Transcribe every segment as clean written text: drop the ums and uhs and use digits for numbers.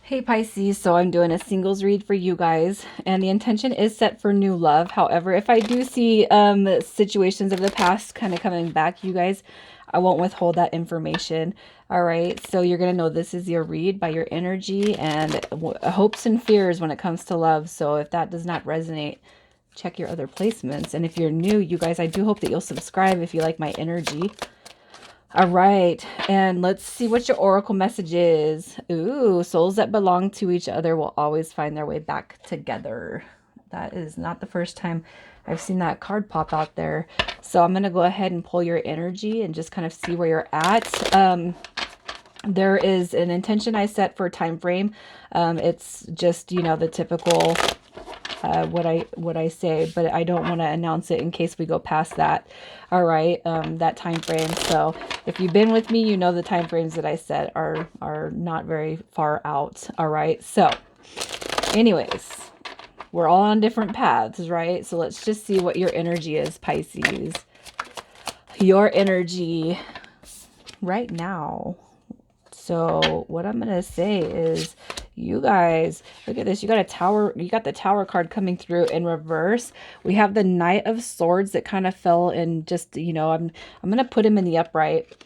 Hey Pisces, so I'm doing a singles read for you guys, and the intention is set for new love. However, if I do see situations of the past kind of coming back, you guys, I won't withhold that information. All right, so you're gonna know this is your read by your energy and hopes and fears when it comes to love. So if that does not resonate, check your other placements. And if you're new, you guys, I do hope that you'll subscribe if you like my energy. All right, and let's see what your oracle message is. Ooh, souls that belong to each other will always find their way back together. That is not the first time I've seen that card pop out there. So I'm going to go ahead and pull your energy and just kind of see where you're at. There is an intention I set for a time frame. It's just, you know, the typical what I say, but I don't want to announce it in case we go past that. All right, that time frame. So if you've been with me, you know the time frames that I set are not very far out. All right. So, anyways, we're all on different paths, right? So let's just see what your energy is, Pisces. Your energy right now. So what I'm gonna say is, you guys, look at this. You got a tower. You got the tower card coming through in reverse. We have the Knight of Swords that kind of fell in. Just, you know, I'm gonna put him in the upright,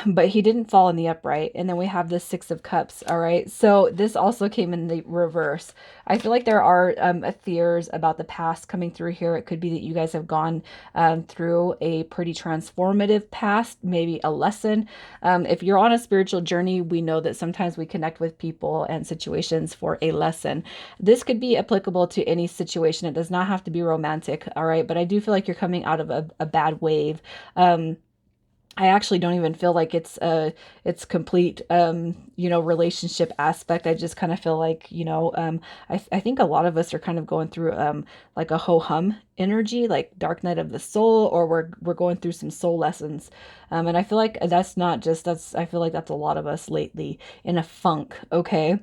but he didn't fall in the upright. And then we have the Six of Cups. All right, so this also came in the reverse. I feel like there are fears about the past coming through here. It could be that you guys have gone through a pretty transformative past, maybe a lesson. If you're on a spiritual journey, we know that sometimes we connect with people and situations for a lesson. This could be applicable to any situation. It does not have to be romantic. All right, but I do feel like you're coming out of a bad wave. I actually don't even feel like it's complete you know, relationship aspect. I just kind of feel like, you know, I think a lot of us are kind of going through like a ho-hum energy, like dark night of the soul, or we're going through some soul lessons. And I feel like that's not just that's I feel like that's a lot of us lately in a funk, okay?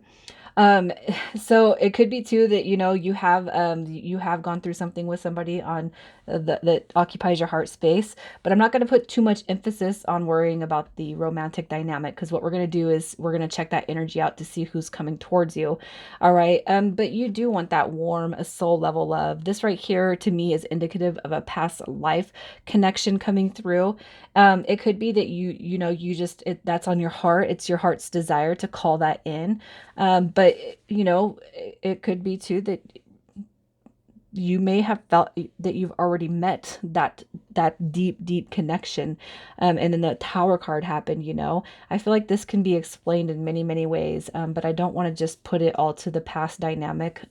Um, so it could be too that, you know, you have gone through something with somebody on that occupies your heart space, but I'm not going to put too much emphasis on worrying about the romantic dynamic, because what we're going to do is we're going to check that energy out to see who's coming towards you. All right. But you do want that warm, a soul level love. This right here to me is indicative of a past life connection coming through. It could be that you know, you just, that's on your heart. It's your heart's desire to call that in. But you know, it could be too that you may have felt that you've already met that deep connection, and then the Tower card happened. You know, I feel like this can be explained in many ways, but I don't want to just put it all to the past dynamic.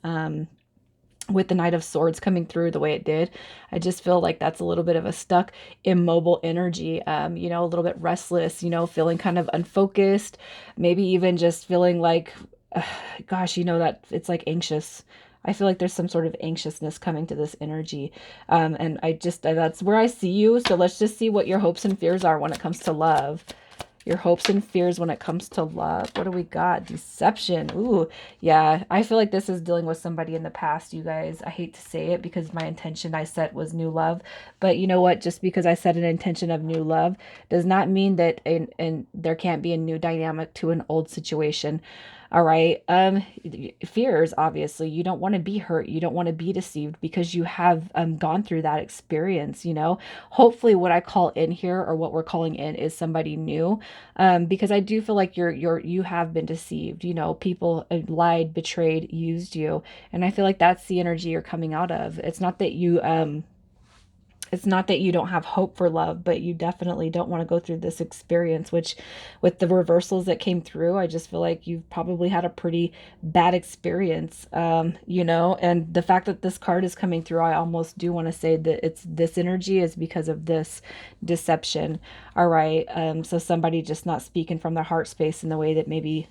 With the Knight of Swords coming through the way it did, I just feel like that's a little bit of a stuck, immobile energy, you know, a little bit restless, you know, feeling kind of unfocused, maybe even just feeling like, uh, gosh, you know, that it's like anxious. I feel like there's some sort of anxiousness coming to this energy. And I just, that's where I see you. So let's just see what your hopes and fears are when it comes to love. Your hopes and fears when it comes to love. What do we got? Deception. Ooh, yeah. I feel like this is dealing with somebody in the past, you guys. I hate to say it because my intention I set was new love. But you know what? Just because I set an intention of new love does not mean that and there can't be a new dynamic to an old situation. All right. Fears, obviously. You don't want to be hurt. You don't want to be deceived because you have gone through that experience, you know. Hopefully what I call in here, or what we're calling in, is somebody new. Because I do feel like you have been deceived, you know, people lied, betrayed, used you. And I feel like that's the energy you're coming out of. It's not that you don't have hope for love, but you definitely don't want to go through this experience, which with the reversals that came through, I just feel like you've probably had a pretty bad experience, you know, and the fact that this card is coming through, I almost do want to say that it's this energy is because of this deception. All right. So somebody just not speaking from their heart space in the way that maybe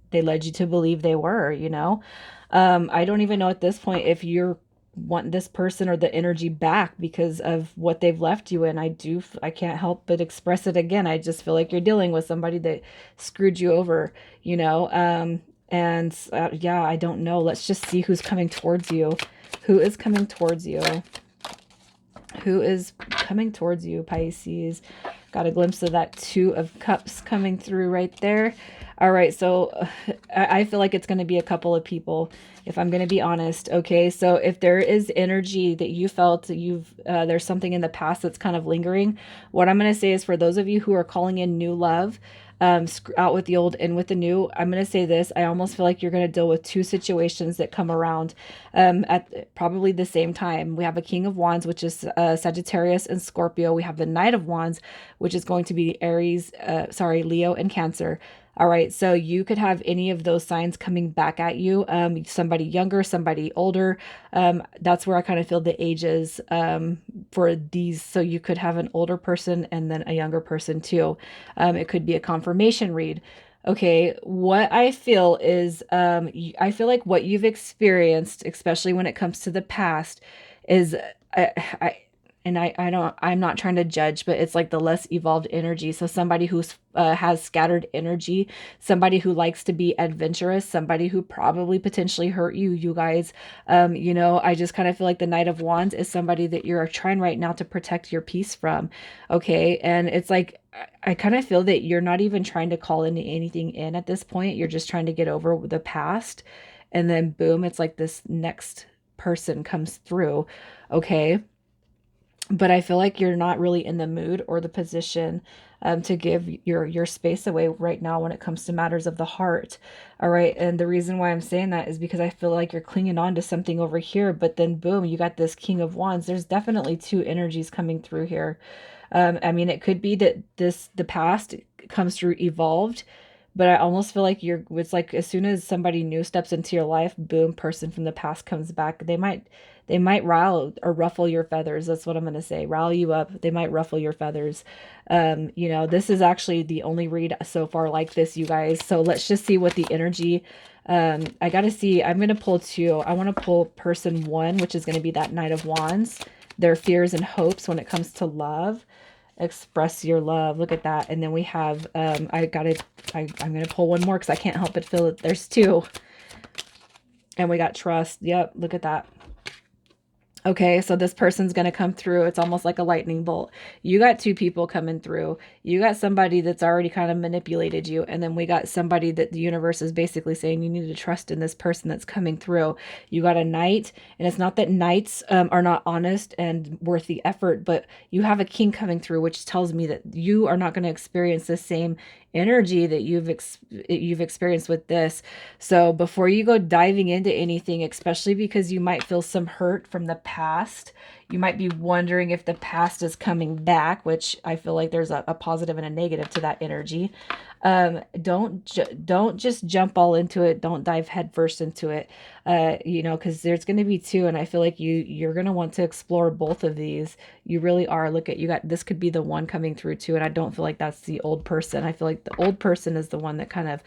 they led you to believe they were, you know. I don't even know at this point if you're want this person or the energy back because of what they've left you in. I can't help but express it again. I just feel like you're dealing with somebody that screwed you over, you know. And yeah, I don't know. Let's just see who's coming towards you. Who is coming towards you? Who is coming towards you, Pisces? Got a glimpse of that Two of Cups coming through right there. All right, so I feel like it's going to be a couple of people, if I'm going to be honest. Okay, so if there is energy that you felt there's something in the past that's kind of lingering, what I'm going to say is for those of you who are calling in new love, out with the old, in with the new, I'm going to say this. I almost feel like you're going to deal with two situations that come around at probably the same time. We have a King of Wands, which is Sagittarius and Scorpio. We have the Knight of Wands, which is going to be Leo and Cancer. All right, so you could have any of those signs coming back at you. Somebody younger, somebody older. That's where I kind of feel the ages for these. So you could have an older person and then a younger person too. It could be a confirmation read. Okay, what I feel is I feel like what you've experienced, especially when it comes to the past, is I and I'm not trying to judge, but it's like the less evolved energy. So somebody who's has scattered energy, somebody who likes to be adventurous, somebody who probably potentially hurt you, you guys. I just kind of feel like the Knight of Wands is somebody that you're trying right now to protect your peace from. Okay, and it's like I kind of feel that you're not even trying to call anything in at this point. You're just trying to get over the past, and then boom, it's like this next person comes through. Okay, but I feel like you're not really in the mood or the position to give your space away right now when it comes to matters of the heart. All right, and the reason why I'm saying that is because I feel like you're clinging on to something over here, but then boom, you got this King of Wands. There's definitely two energies coming through here. I mean, it could be that the past comes through evolved, but I almost feel like it's like as soon as somebody new steps into your life, boom, person from the past comes back. They might rile or ruffle your feathers. That's what I'm going to say. Rile you up. They might ruffle your feathers. This is actually the only read so far like this, you guys. So let's just see what the energy, I got to see, I'm going to pull two. I want to pull person one, which is going to be that Knight of Wands, their fears and hopes when it comes to love. Express your love. Look at that. And then we have, I'm going to pull one more because I can't help but feel it. There's two. And we got trust. Yep. Look at that. Okay, so this person's going to come through. It's almost like a lightning bolt. You got two people coming through. You got somebody that's already kind of manipulated you. And then we got somebody that the universe is basically saying you need to trust in this person that's coming through. You got a knight. And it's not that knights are not honest and worth the effort, but you have a king coming through, which tells me that you are not going to experience the same energy that you've experienced with this. So before you go diving into anything, especially because you might feel some hurt from the past, you might be wondering if the past is coming back, which I feel like there's a positive and a negative to that energy. Don't just jump all into it. Don't dive headfirst into it. Because there's going to be two, and I feel like you're going to want to explore both of these. You really are. Look at, you got, this could be the one coming through too, and I don't feel like that's the old person. I feel like the old person is the one that kind of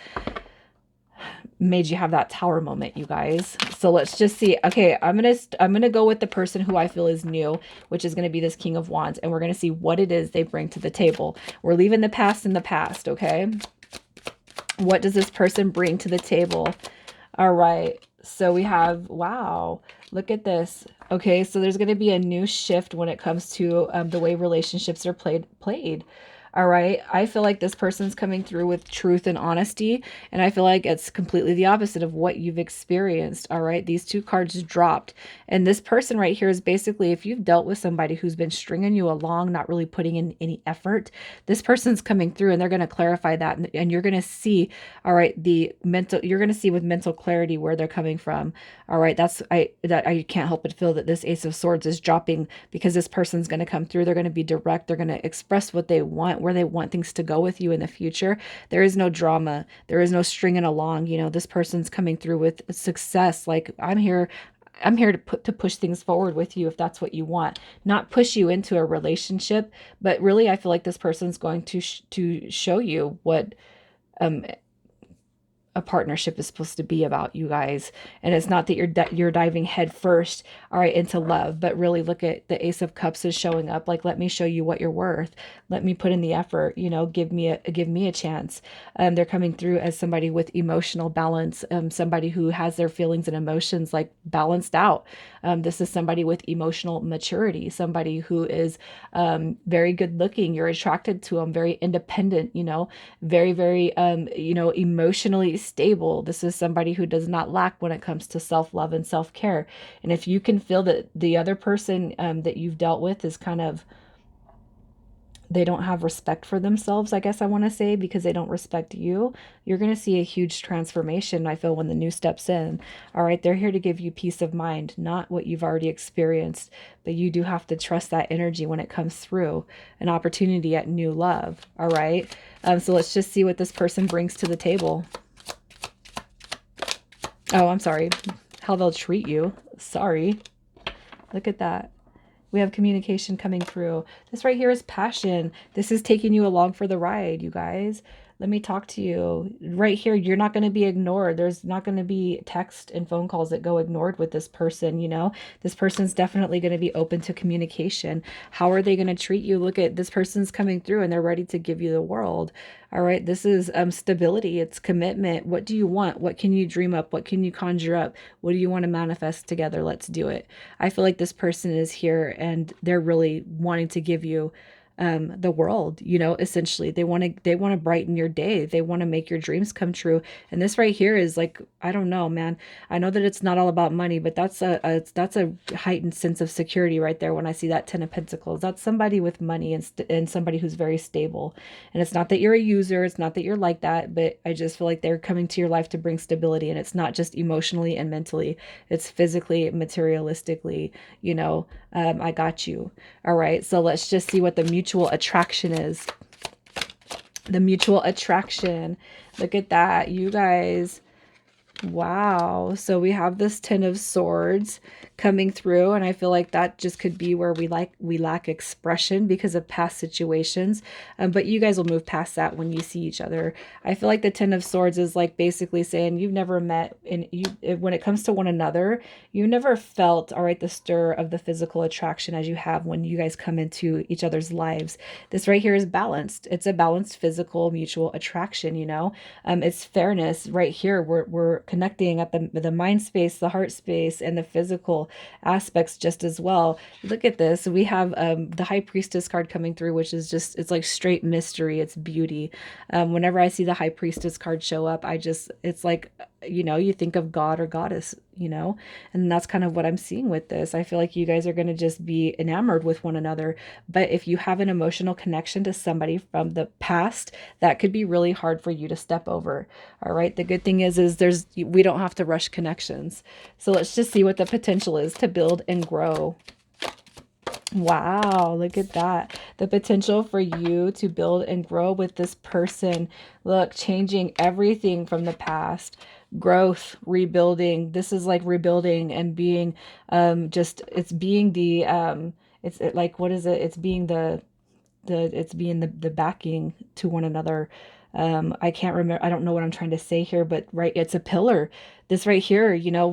made you have that tower moment, you guys. So let's just see. Okay, I'm gonna go with the person who I feel is new, which is gonna be this King of Wands, and we're gonna see what it is they bring to the table. We're leaving the past in the past, okay? What does this person bring to the table? All right. So we have, wow, look at this. Okay, so there's going to be a new shift when it comes to the way relationships are played. All right. I feel like this person's coming through with truth and honesty, and I feel like it's completely the opposite of what you've experienced. All right. These two cards dropped, and this person right here is basically, if you've dealt with somebody who's been stringing you along, not really putting in any effort, this person's coming through, and they're going to clarify that, and you're going to see, all right, you're going to see with mental clarity where they're coming from. All right. I can't help but feel that this Ace of Swords is dropping because this person's going to come through. They're going to be direct. They're going to express what they want, where they want things to go with you in the future. There is no drama. There is no stringing along. This person's coming through with success. Like, I'm here to push things forward with you if that's what you want. Not push you into a relationship, but really I feel like this person's going to show you what a partnership is supposed to be about, you guys. And it's not that you're diving head first, all right, into love, but really look at the Ace of Cups is showing up. Like, let me show you what you're worth. Let me put in the effort. You know, give me a chance. They're coming through as somebody with emotional balance, somebody who has their feelings and emotions like balanced out. This is somebody with emotional maturity, somebody who is very good looking. You're attracted to them, very independent, you know, very, very, you know, emotionally stable. This is somebody who does not lack when it comes to self-love and self-care. And if you can feel that the other person that you've dealt with is kind of, they don't have respect for themselves, I guess I want to say, because they don't respect you, you're going to see a huge transformation, I feel, when the new steps in. All right, they're here to give you peace of mind, not what you've already experienced, but you do have to trust that energy when it comes through, an opportunity at new love. All right, so let's just see what this person brings to the table. Oh, I'm sorry. How they'll treat you. Sorry. Look at that. We have communication coming through. This right here is passion. This is taking you along for the ride, you guys. Let me talk to you. Right here, you're not going to be ignored. There's not going to be text and phone calls that go ignored with this person, you know? This person's definitely going to be open to communication. How are they going to treat you? Look at this person's coming through and they're ready to give you the world. All right, this is stability. It's commitment. What do you want? What can you dream up? What can you conjure up? What do you want to manifest together? Let's do it. I feel like this person is here and they're really wanting to give you the world, you know, essentially. They want to brighten your day. They want to make your dreams come true. And this right here is like, I don't know, man. I know that it's not all about money, but that's a heightened sense of security right there when I see that 10 of Pentacles. That's somebody with money and somebody who's very stable. And it's not that you're a user, it's not that you're like that, but I just feel like they're coming to your life to bring stability, and it's not just emotionally and mentally. It's physically, materialistically, you know. I got you. All right, so let's just see what the mutual attraction is. The mutual attraction. Look at that, you guys. Wow. So we have this 10 of Swords coming through, and I feel like that just could be where we lack expression because of past situations. But you guys will move past that when you see each other. I feel like the 10 of Swords is like basically saying you've never met, and when it comes to one another, you never felt, all right, the stir of the physical attraction as you have when you guys come into each other's lives. This right here is balanced. It's a balanced physical mutual attraction, you know. It's fairness right here. We're connecting at the mind space, the heart space, and the physical aspects just as well. Look at this. We have the High Priestess card coming through, which is just, it's like straight mystery. It's beauty. Whenever I see the High Priestess card show up, it's like, you know, you think of God or goddess, you know, and that's kind of what I'm seeing with this. I feel like you guys are going to just be enamored with one another. But if you have an emotional connection to somebody from the past, that could be really hard for you to step over. All right. The good thing is we don't have to rush connections. So let's just see what the potential is to build and grow. Wow, look at that. The potential for you to build and grow with this person. Look, changing everything from the past. Growth, rebuilding. This is like rebuilding and being it's being the like, what is it? It's being the backing to one another. I can't remember. I don't know what I'm trying to say here, but right, it's a pillar. This right here, you know,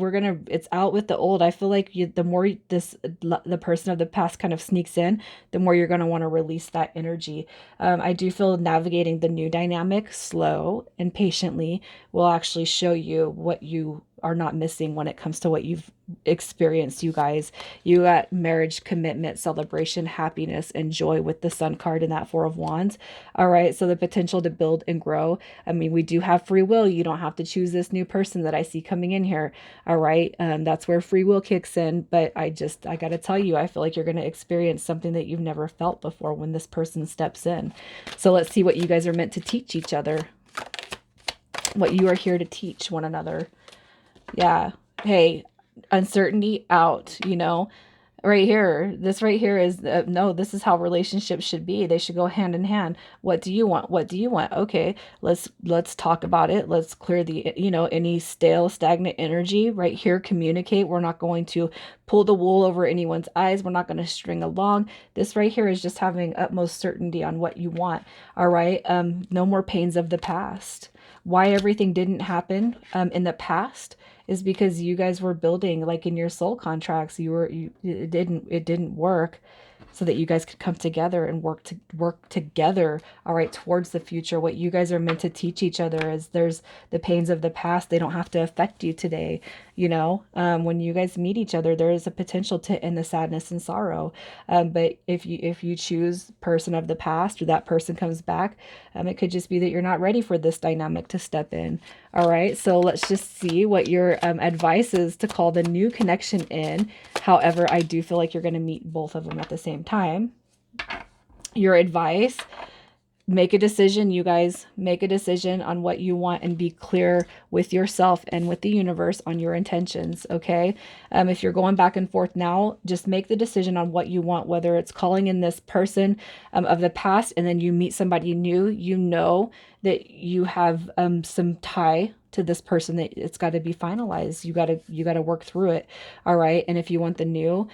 it's out with the old. I feel like the more the person of the past kind of sneaks in, the more you're going to want to release that energy. I do feel navigating the new dynamic slow and patiently will actually show you what you are not missing when it comes to what you've experienced, you guys. You got marriage, commitment, celebration, happiness, and joy with the Sun card and that Four of Wands. All right, so the potential to build and grow. I mean, we do have free will. You don't have to choose this new person that I see coming in here. All right, that's where free will kicks in. But I got to tell you, I feel like you're going to experience something that you've never felt before when this person steps in. So let's see what you guys are meant to teach each other. What you are here to teach one another. Yeah. Hey, uncertainty out, you know, right here. This right here is, no, this is how relationships should be. They should go hand in hand. What do you want? What do you want? Okay, let's talk about it. Let's clear the, you know, any stale, stagnant energy right here. Communicate. We're not going to pull the wool over anyone's eyes. We're not going to string along. This right here is just having utmost certainty on what you want. All right. No more pains of the past. why everything didn't happen in the past is because you guys were building, like in your soul contracts, it didn't work, so that you guys could come together and work together, all right, towards the future. What you guys are meant to teach each other is there's the pains of the past, they don't have to affect you today. When you guys meet each other, there is a potential to end the sadness and sorrow. But if you choose person of the past, or that person comes back, it could just be that you're not ready for this dynamic to step in. All right, so let's just see what your advice is to call the new connection in. However, I do feel like you're going to meet both of them at the same time. Your advice: make a decision, you guys. Make a decision on what you want and be clear with yourself and with the universe on your intentions, okay? If you're going back and forth now, just make the decision on what you want, whether it's calling in this person of the past, and then you meet somebody new, that you have some tie to this person, that it's got to be finalized. You got to work through it. All right. And if you want the new,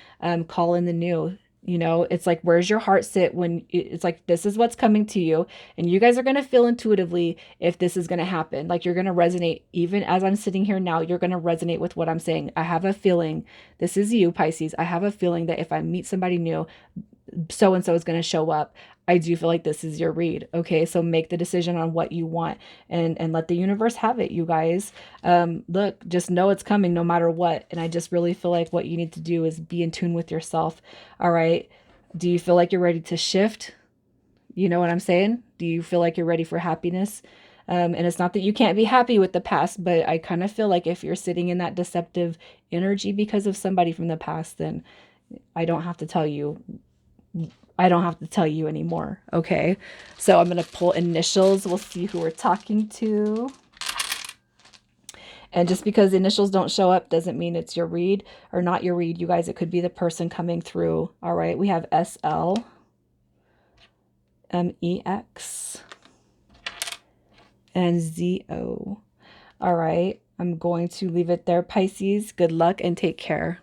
call in the new. It's like, where's your heart sit when it's like, this is what's coming to you. And you guys are going to feel intuitively if this is going to happen. Like, you're going to resonate. Even as I'm sitting here now, you're going to resonate with what I'm saying. I have a feeling, this is you, Pisces. I have a feeling that if I meet somebody new, so-and-so is going to show up. I do feel like this is your read. Okay. So make the decision on what you want, and let the universe have it, you guys. Look, just know it's coming no matter what. And I just really feel like what you need to do is be in tune with yourself. All right. Do you feel like you're ready to shift? You know what I'm saying? Do you feel like you're ready for happiness? And it's not that you can't be happy with the past, but I kind of feel like if you're sitting in that deceptive energy because of somebody from the past, then I don't have to tell you anymore. Okay. So I'm going to pull initials. We'll see who we're talking to. And just because initials don't show up doesn't mean it's your read or not your read, you guys. It could be the person coming through. All right. We have SL, MEX, and ZO. All right. I'm going to leave it there, Pisces. Good luck and take care.